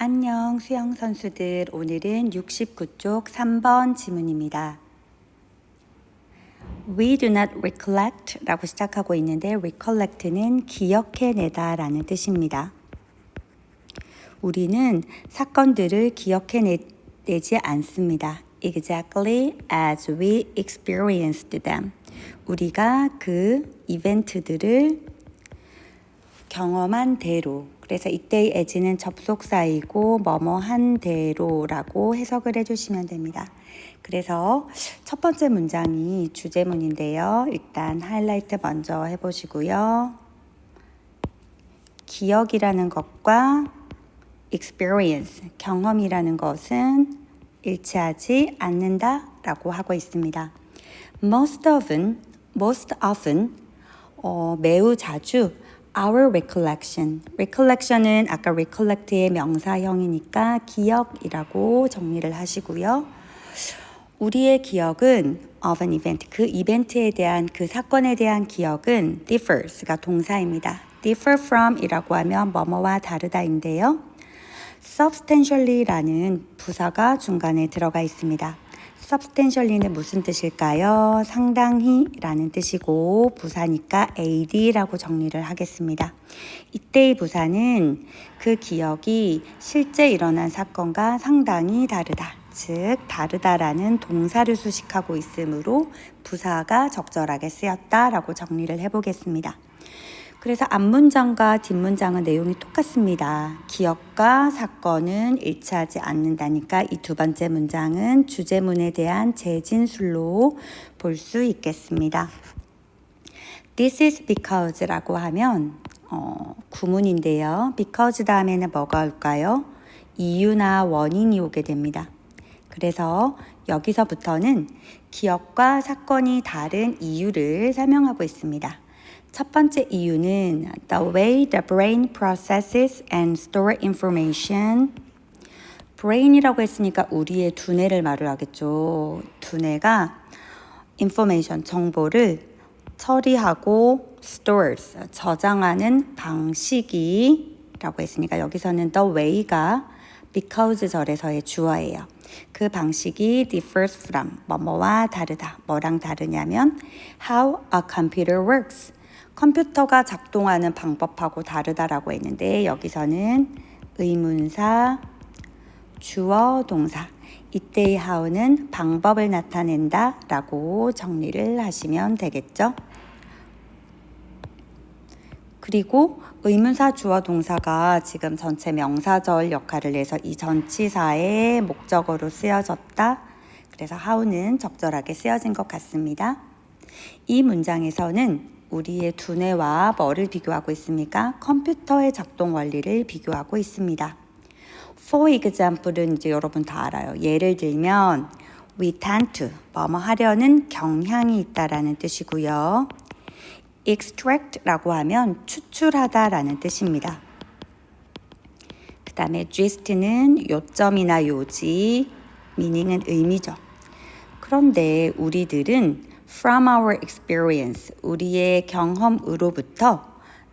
안녕 수영 선수들, 오늘은 69쪽 3번 지문입니다. We do not recollect 라고 시작하고 있는데 recollect는 기억해내다 라는 뜻입니다. 우리는 사건들을 기억해내지 않습니다. Exactly as we experienced them. 우리가 그 이벤트들을 경험한 대로, 그래서 이때의 as는 접속사이고 뭐뭐한 대로라고 해석을 해주시면 됩니다. 그래서 첫 번째 문장이 주제문인데요. 일단 하이라이트 먼저 해보시고요. 기억이라는 것과 experience, 경험이라는 것은 일치하지 않는다 라고 하고 있습니다. Most often, 매우 자주 our recollection은 아까 recollect의 명사형이니까 기억이라고 정리를 하시고요. 우리의 기억은 of an event, 그 이벤트에 대한, 그 사건에 대한 기억은 differs가 동사입니다. differ from 이라고 하면 뭐뭐와 다르다인데요. substantially라는 부사가 중간에 들어가 있습니다. substantially는 무슨 뜻일까요? 상당히 라는 뜻이고 부사니까 ad라고 정리를 하겠습니다. 이때의 부사는 그 기억이 실제 일어난 사건과 상당히 다르다. 즉 다르다라는 동사를 수식하고 있으므로 부사가 적절하게 쓰였다라고 정리를 해보겠습니다. 그래서 앞문장과 뒷문장은 내용이 똑같습니다. 기억과 사건은 일치하지 않는다니까 이 두 번째 문장은 주제문에 대한 재진술로 볼 수 있겠습니다. This is because라고 하면 구문인데요. because 다음에는 뭐가 올까요? 이유나 원인이 오게 됩니다. 그래서 여기서부터는 기억과 사건이 다른 이유를 설명하고 있습니다. 첫 번째 이유는 the way the brain processes and store information. brain이라고 했으니까 우리의 두뇌를 말을 하겠죠. 두뇌가 information, 정보를 처리하고 stores, 저장하는 방식이라고 했으니까 여기서는 the way가 because 절에서의 주어예요. 그 방식이 differs from, 뭐뭐와 다르다. 뭐랑 다르냐면 how a computer works. 컴퓨터가 작동하는 방법하고 다르다라고 했는데 여기서는 의문사, 주어, 동사. 이때의 how는 방법을 나타낸다 라고 정리를 하시면 되겠죠. 그리고 의문사, 주어, 동사가 지금 전체 명사절 역할을 해서 이 전치사의 목적어로 쓰여졌다. 그래서 how는 적절하게 쓰여진 것 같습니다. 이 문장에서는 우리의 두뇌와 뭐를 비교하고 있습니까? 컴퓨터의 작동 원리를 비교하고 있습니다. For example은 이제 여러분 다 알아요. 예를 들면 we tend to, 뭐뭐 하려는 경향이 있다라는 뜻이고요. extract라고 하면 추출하다라는 뜻입니다. 그 다음에 gist는 요점이나 요지, meaning은 의미죠. 그런데 우리들은 from our experience, 우리의 경험으로부터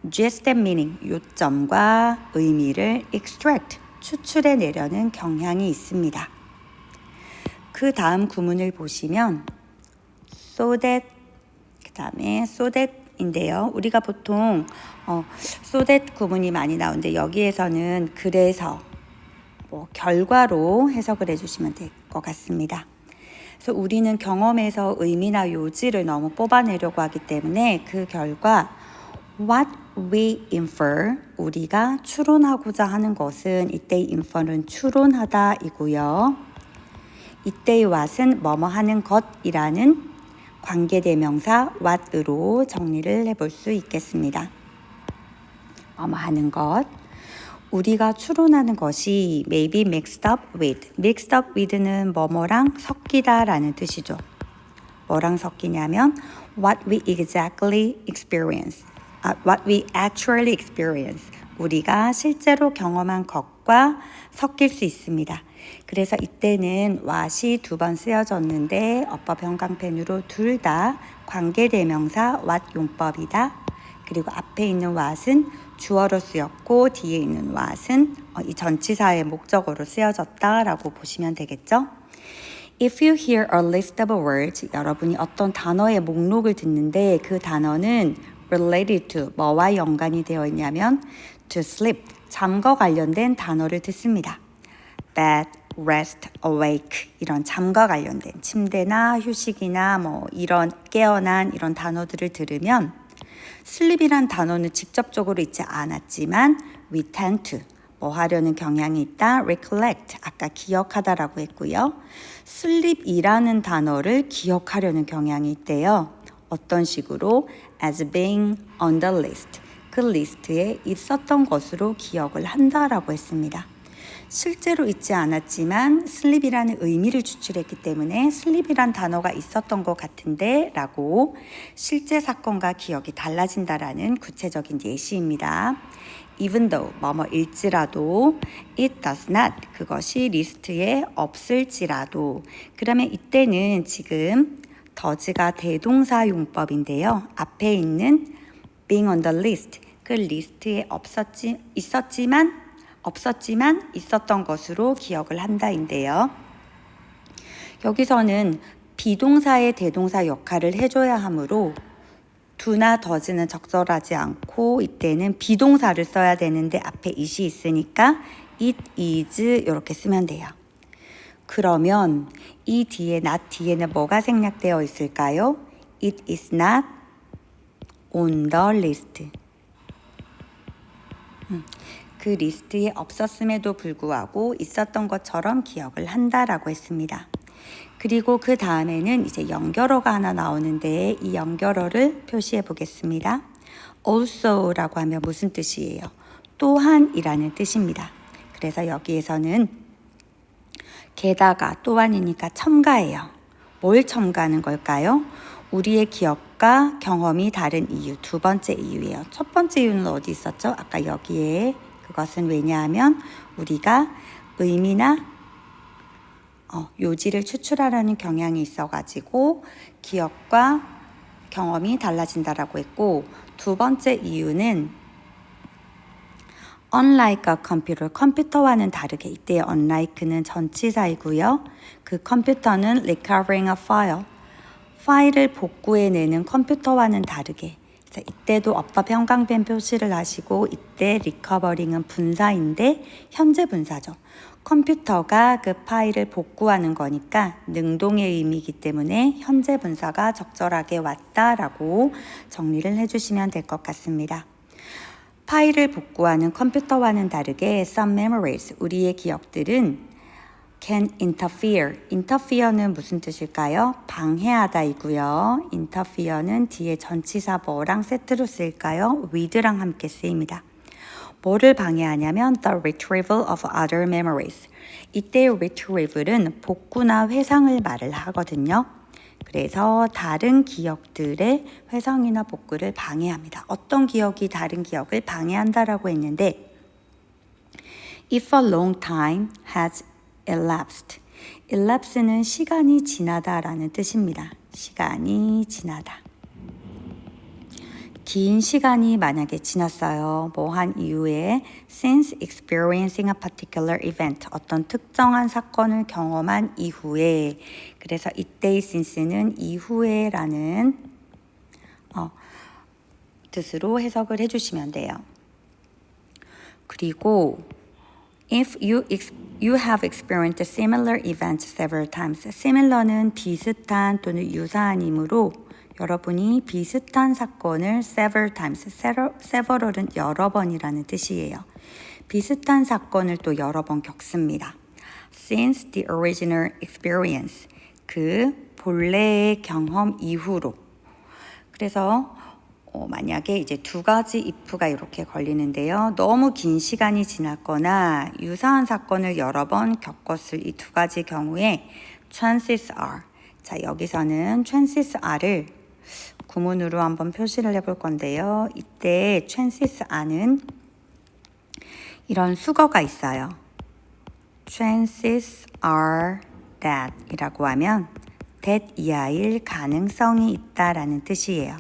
gist and meaning, 요점과 의미를 extract, 추출해내려는 경향이 있습니다. 그 다음 구문을 보시면 so that, 그 다음에 so that 인데요. 우리가 보통 so that 구문이 많이 나오는데 여기에서는 그래서 결과로 해석을 해주시면 될 것 같습니다. 그래서 우리는 경험에서 의미나 요지를 너무 뽑아내려고 하기 때문에 그 결과 what we infer, 우리가 추론하고자 하는 것은 이때의 infer는 추론하다 이고요. 이때의 what은 뭐뭐 하는 것이라는 관계대명사 what으로 정리를 해볼 수 있겠습니다. 뭐뭐 하는 것. 우리가 추론하는 것이 may be mixed up with. mixed up with는 뭐뭐랑 섞이다 라는 뜻이죠. 뭐랑 섞이냐면 what we exactly experience. what we actually experience. 우리가 실제로 경험한 것과 섞일 수 있습니다. 그래서 이때는 what이 두 번 쓰여졌는데 어법 형광펜으로 둘 다 관계대명사 what 용법이다. 그리고 앞에 있는 what은 주어로 쓰였고 뒤에 있는 what은 이 전치사의 목적어로 쓰여졌다라고 보시면 되겠죠. If you hear a list of words, 여러분이 어떤 단어의 목록을 듣는데 그 단어는 related to, 뭐와 연관이 되어 있냐면 to sleep, 잠과 관련된 단어를 듣습니다. bed, rest, awake 이런 잠과 관련된 침대나 휴식이나 뭐 이런 깨어난 이런 단어들을 들으면 sleep이란 단어는 직접적으로 있지 않았지만 we tend to 뭐 하려는 경향이 있다. recollect 아까 기억하다라고 했고요. sleep이라는 단어를 기억하려는 경향이 있대요. 어떤 식으로 as being on the list 그 리스트에 있었던 것으로 기억을 한다라고 했습니다. 실제로 있지 않았지만 sleep이라는 의미를 추출했기 때문에 sleep이란 단어가 있었던 것 같은데 라고 실제 사건과 기억이 달라진다라는 구체적인 예시입니다. Even though 뭐뭐일지라도 it does not 그것이 리스트에 없을지라도 그러면 이때는 지금 does가 대동사 용법인데요. 앞에 있는 being on the list 그 리스트에 있었지만 있었던 것으로 기억을 한다인데요. 여기서는 비동사의 대동사 역할을 해줘야 하므로 do나 does는 적절하지 않고 이때는 비동사를 써야 되는데 앞에 it이 있으니까 it is 이렇게 쓰면 돼요. 그러면 이 뒤에 not 뒤에는 뭐가 생략되어 있을까요? It is not on the list. 그 리스트에 없었음에도 불구하고 있었던 것처럼 기억을 한다라고 했습니다. 그리고 그 다음에는 이제 연결어가 하나 나오는데 이 연결어를 표시해 보겠습니다. also라고 하면 무슨 뜻이에요? 또한이라는 뜻입니다. 그래서 여기에서는 게다가 또한이니까 첨가예요. 뭘 첨가하는 걸까요? 우리의 기억과 경험이 다른 이유, 두 번째 이유예요. 첫 번째 이유는 어디 있었죠? 아까 여기에 그것은 왜냐하면 우리가 의미나 요지를 추출하려는 경향이 있어가지고 기억과 경험이 달라진다라고 했고 두 번째 이유는 unlike a computer, 컴퓨터와는 다르게 이때 unlike는 전치사이고요. 그 컴퓨터는 recovering a file, 파일을 복구해내는 컴퓨터와는 다르게 이때도 어법 형광펜 표시를 하시고 이때 리커버링은 분사인데 현재 분사죠. 컴퓨터가 그 파일을 복구하는 거니까 능동의 의미이기 때문에 현재 분사가 적절하게 왔다라고 정리를 해주시면 될 것 같습니다. 파일을 복구하는 컴퓨터와는 다르게 some memories, 우리의 기억들은 can interfere. interfere는 무슨 뜻일까요? 방해하다이고요. interfere는 뒤에 전치사 뭐랑 세트로 쓰일까요? with랑 함께 쓰입니다. 뭐를 방해하냐면 the retrieval of other memories. 이때 retrieval은 복구나 회상을 말을 하거든요. 그래서 다른 기억들의 회상이나 복구를 방해합니다. 어떤 기억이 다른 기억을 방해한다라고 했는데 if a long time has elapsed. elapse는 시간이 지나다라는 뜻입니다. 시간이 지나다. 긴 시간이 만약에 지났어요. 뭐 한 이후에 since experiencing a particular event. 어떤 특정한 사건을 경험한 이후에. 그래서 이때의 since는 이후에라는 뜻으로 해석을 해주시면 돼요. 그리고 if you have experienced similar events several times. similar는 비슷한 또는 유사한이므로 여러분이 비슷한 사건을 several times, several은 여러 번이라는 뜻이에요. 비슷한 사건을 또 여러 번 겪습니다. Since the original experience, 그 본래의 경험 이후로. 그래서 만약에 이제 두 가지 if가 이렇게 걸리는데요. 너무 긴 시간이 지났거나 유사한 사건을 여러 번 겪었을 이 두 가지 경우에 chances are. 자, 여기서는 chances are를 구문으로 한번 표시를 해볼 건데요. 이때 chances are는 이런 수거가 있어요. chances are that 이라고 하면 that 이하일 가능성이 있다라는 뜻이에요.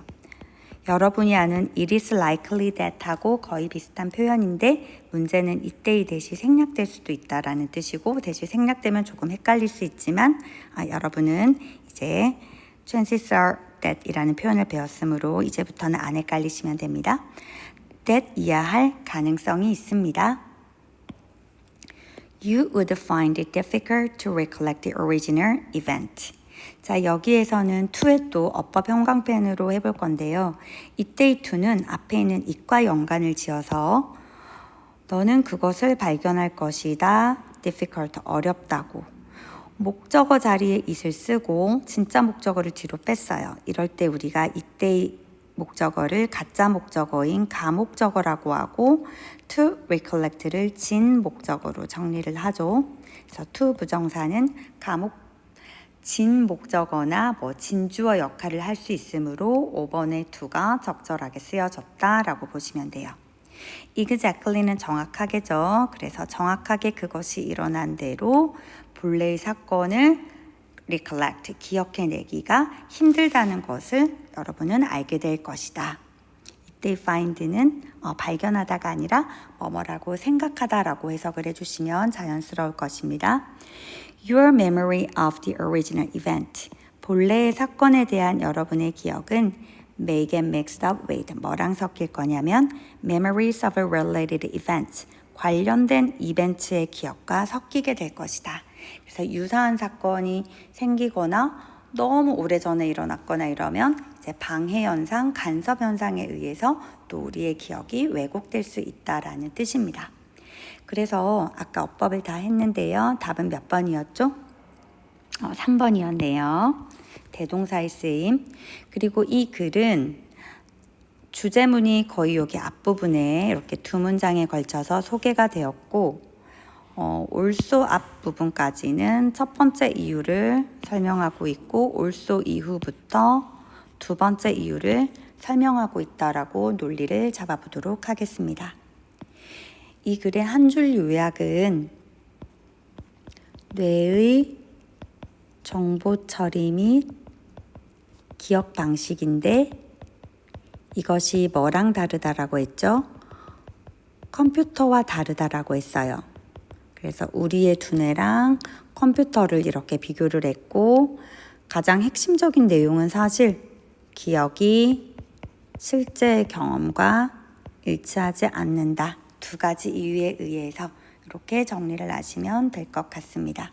여러분이 아는 it is likely that 하고 거의 비슷한 표현인데 문제는 이때의 대시 생략될 수도 있다라는 뜻이고 대시 생략되면 조금 헷갈릴 수 있지만 여러분은 이제 chances are that 이라는 표현을 배웠으므로 이제부터는 안 헷갈리시면 됩니다. that 이야 할 가능성이 있습니다. You would find it difficult to recollect the original event. 자, 여기에서는 to의 또 어법 형광펜으로 해볼 건데요. 이때의 to는 앞에 있는 it과 연관을 지어서 너는 그것을 발견할 것이다. difficult, 어렵다고. 목적어 자리에 it을 쓰고 진짜 목적어를 뒤로 뺐어요. 이럴 때 우리가 이때의 목적어를 가짜 목적어인 가목적어라고 하고 to recollect를 진 목적어로 정리를 하죠. 그래서 to 부정사는 진 목적어나 진주어 역할을 할 수 있으므로 5번의 to가 적절하게 쓰여졌다라고 보시면 돼요. exactly는 정확하게죠. 그래서 정확하게 그것이 일어난 대로 본래의 사건을 recollect, 기억해내기가 힘들다는 것을 여러분은 알게 될 것이다. 이때 find는 발견하다가 아니라 뭐뭐라고 생각하다라고 해석을 해주시면 자연스러울 것입니다. Your memory of the original event. 본래의 사건에 대한 여러분의 기억은 may get mixed up with 뭐랑 섞일 거냐면 memories of related events. 관련된 이벤트의 기억과 섞이게 될 것이다. 그래서 유사한 사건이 생기거나 너무 오래전에 일어났거나 이러면 이제 방해 현상, 간섭 현상에 의해서 또 우리의 기억이 왜곡될 수 있다라는 뜻입니다. 그래서 아까 어법을 다 했는데요. 답은 몇 번이었죠? 3번이었네요. 대동사의 쓰임. 그리고 이 글은 주제문이 거의 여기 앞부분에 이렇게 두 문장에 걸쳐서 소개가 되었고 also 앞부분까지는 첫 번째 이유를 설명하고 있고 also 이후부터 두 번째 이유를 설명하고 있다라고 논리를 잡아보도록 하겠습니다. 이 글의 한 줄 요약은 뇌의 정보 처리 및 기억 방식인데 이것이 뭐랑 다르다라고 했죠? 컴퓨터와 다르다라고 했어요. 그래서 우리의 두뇌랑 컴퓨터를 이렇게 비교를 했고 가장 핵심적인 내용은 사실 기억이 실제 경험과 일치하지 않는다. 두 가지 이유에 의해서 이렇게 정리를 하시면 될 것 같습니다.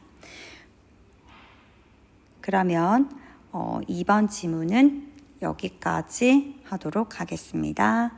그러면 2번 지문은 여기까지 하도록 하겠습니다.